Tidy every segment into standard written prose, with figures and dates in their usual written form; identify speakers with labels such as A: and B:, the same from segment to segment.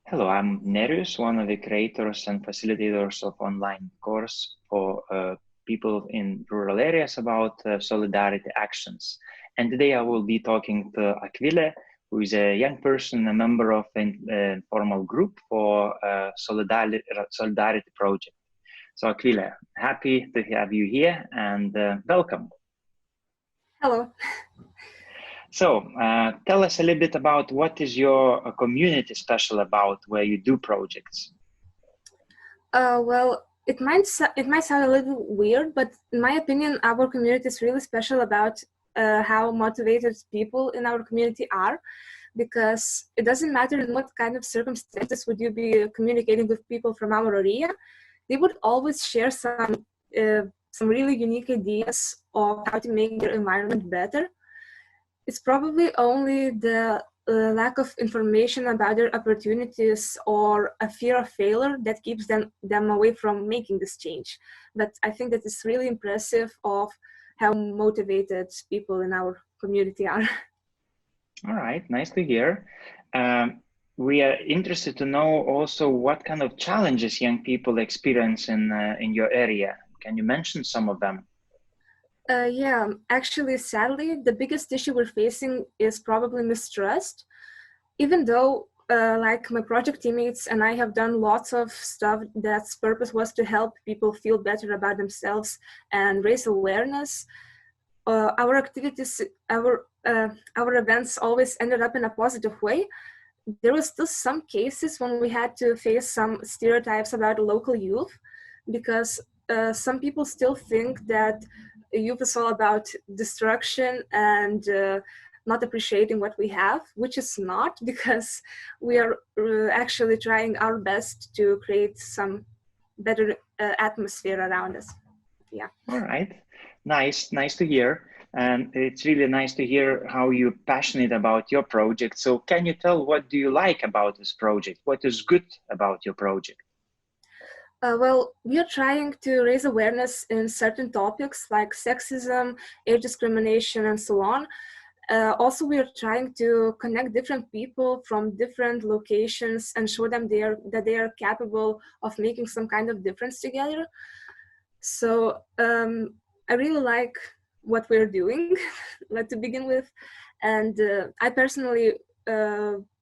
A: Hello, I'm Nerius, one of the creators and facilitators of online course for people in rural areas about solidarity actions. And today I will be talking to Akvile, who is a young person, a member of an informal group for solidarity project. So Akvile, happy to have you here and welcome.
B: Hello.
A: So tell us a little bit about what is your community special about where you do projects?
B: Well, it might sound a little weird, but in my opinion, our community is really special about how motivated people in our community are, because it doesn't matter in what kind of circumstances would you be communicating with people from our area, they would always share some really unique ideas of how to make their environment better. It's probably only the lack of information about their opportunities or a fear of failure that keeps them away from making this change. But I think that it's really impressive of how motivated people in our community are.
A: All right, nice to hear. We are interested to know also what kind of challenges young people experience in your area. Can you mention some of them?
B: Yeah, actually, sadly, the biggest issue we're facing is probably mistrust. Even though, like my project teammates and I have done lots of stuff that's purpose was to help people feel better about themselves and raise awareness, our activities, our events always ended up in a positive way. There was still some cases when we had to face some stereotypes about local youth, because some people still think that youth is all about destruction and not appreciating what we have, which is not, because we are actually trying our best to create some better atmosphere around us. Yeah.
A: All right, nice to hear. And it's really nice to hear how you're passionate about your project. So can you tell what do you like about this project? What is good about your project?
B: Well, we are trying to raise awareness in certain topics like sexism, age discrimination, and so on. Also, we are trying to connect different people from different locations and show them that they are capable of making some kind of difference together. So I really like what we're doing, like to begin with, and I personally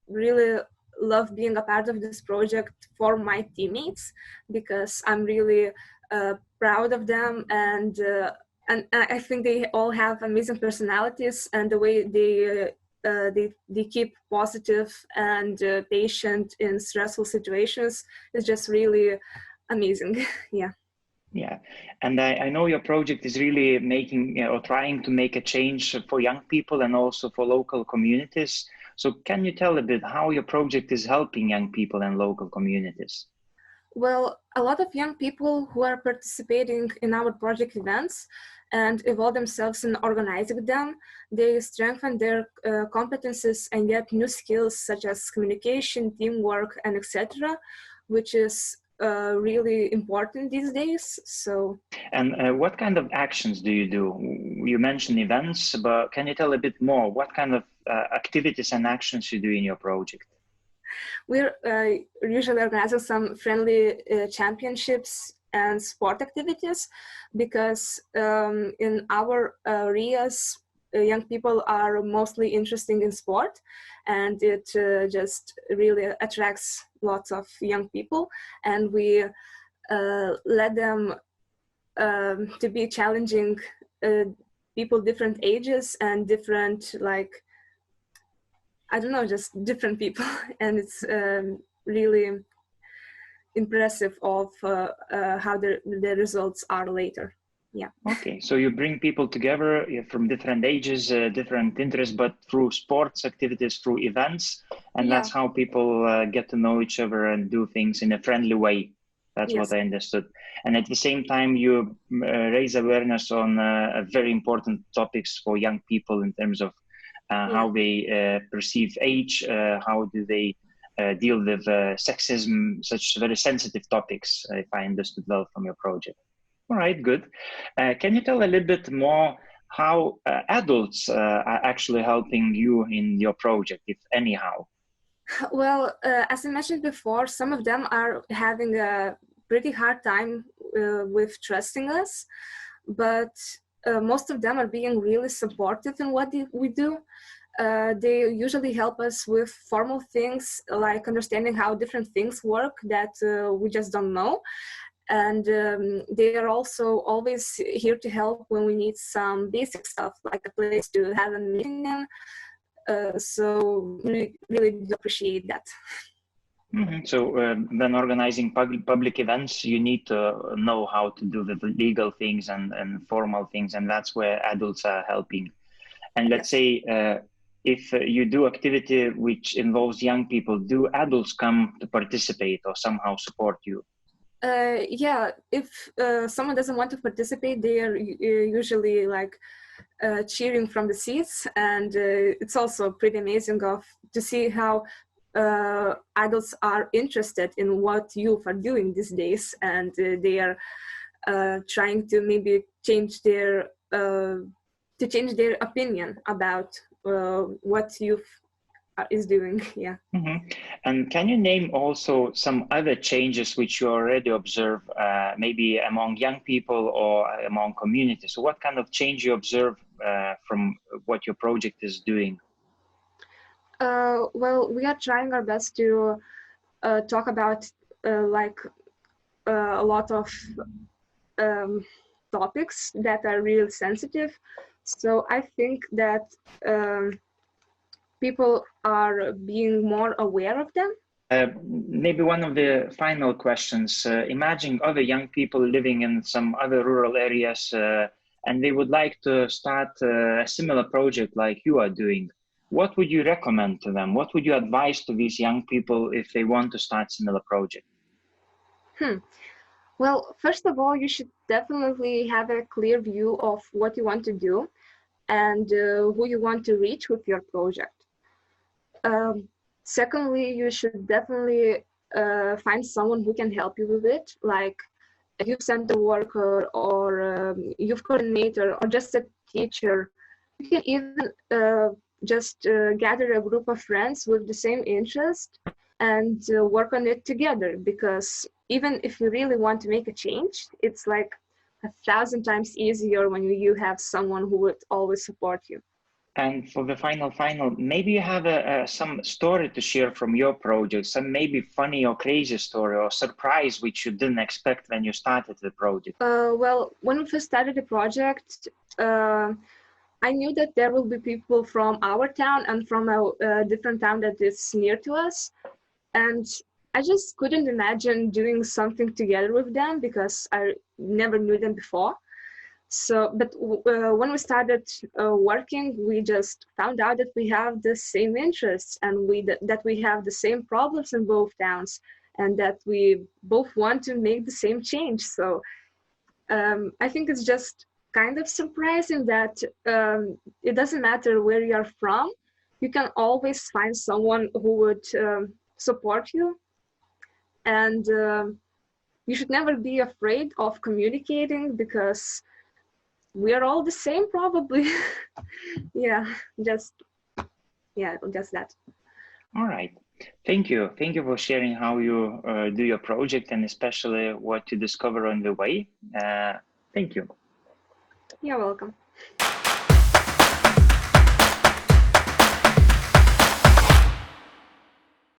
B: really love being a part of this project for my teammates, because I'm really proud of them, and I think they all have amazing personalities, and the way they keep positive and patient in stressful situations is just really amazing. Yeah.
A: Yeah, and I know your project is really making or trying to make a change for young people and also for local communities. So can you tell a bit how your project is helping young people and local communities?
B: Well, a lot of young people who are participating in our project events and involve themselves in organizing them, they strengthen their competences and get new skills such as communication, teamwork, and etc., which is really important these days. So,
A: And what kind of actions do you do? You mentioned events, but can you tell a bit more? What kind of activities and actions you do in your project?
B: we're usually organizing some friendly championships and sport activities, because in our areas, young people are mostly interested in sport, and it just really attracts lots of young people, and we let them to be challenging people different ages and different, like, I don't know, just different people. And it's really impressive of how the results are later. Yeah.
A: Okay, so you bring people together from different ages, different interests, but through sports activities, through events, and
B: Yeah.
A: that's how people get to know each other and do things in a friendly way. That's what
B: Yes.
A: I understood. And at the same time, you raise awareness on very important topics for young people in terms of
B: Yeah.
A: how they perceive age, how do they deal with sexism, such very sensitive topics, if I understood well from your project. All right, good. Can you tell a little bit more how adults are actually helping you in your project, if anyhow?
B: Well, as I mentioned before, some of them are having a pretty hard time with trusting us, but most of them are being really supportive in what we do. They usually help us with formal things like understanding how different things work that we just don't know. And they are also always here to help when we need some basic stuff, like a place to have a meeting in. So we really do appreciate that.
A: Mm-hmm. So when organizing public events, you need to know how to do the legal things and formal things, and that's where adults are helping. And let's say if you do activity which involves young people, do adults come to participate or somehow support you?
B: Yeah, if someone doesn't want to participate, they are usually like cheering from the seats, and it's also pretty amazing to see how adults are interested in what youth are doing these days, and they are trying to maybe change their opinion about what youth is doing. Yeah.
A: Mm-hmm. And can you name also some other changes which you already observe, maybe among young people or among communities? So what kind of change you observe from what your project is doing?
B: Well, we are trying our best to talk about like a lot of um, topics that are real sensitive. So I think that people are being more aware of them.
A: Maybe one of the final questions. Imagine other young people living in some other rural areas and they would like to start a similar project like you are doing. What would you recommend to them? What would you advise to these young people if they want to start similar project?
B: Well, first of all, you should definitely have a clear view of what you want to do and who you want to reach with your project. Secondly, you should definitely find someone who can help you with it, like a youth center worker or youth coordinator or just a teacher. You can even just gather a group of friends with the same interest and work on it together, because even if you really want to make a change, it's like 1,000 times easier when you have someone who would always support you.
A: And for the final, maybe you have some story to share from your project, some maybe funny or crazy story or surprise which you didn't expect when you started the project.
B: Well, when we first started the project, I knew that there will be people from our town and from a different town that is near to us. And I just couldn't imagine doing something together with them because I never knew them before. So, but when we started working, we just found out that we have the same interests and that we have the same problems in both towns, and that we both want to make the same change. So I think it's just kind of surprising that it doesn't matter where you're from, you can always find someone who would support you. And you should never be afraid of communicating, because we are all the same, probably. Yeah, just just that.
A: All right. Thank you. Thank you for sharing how you do your project and especially what you discover on the way. Thank you.
B: You're welcome.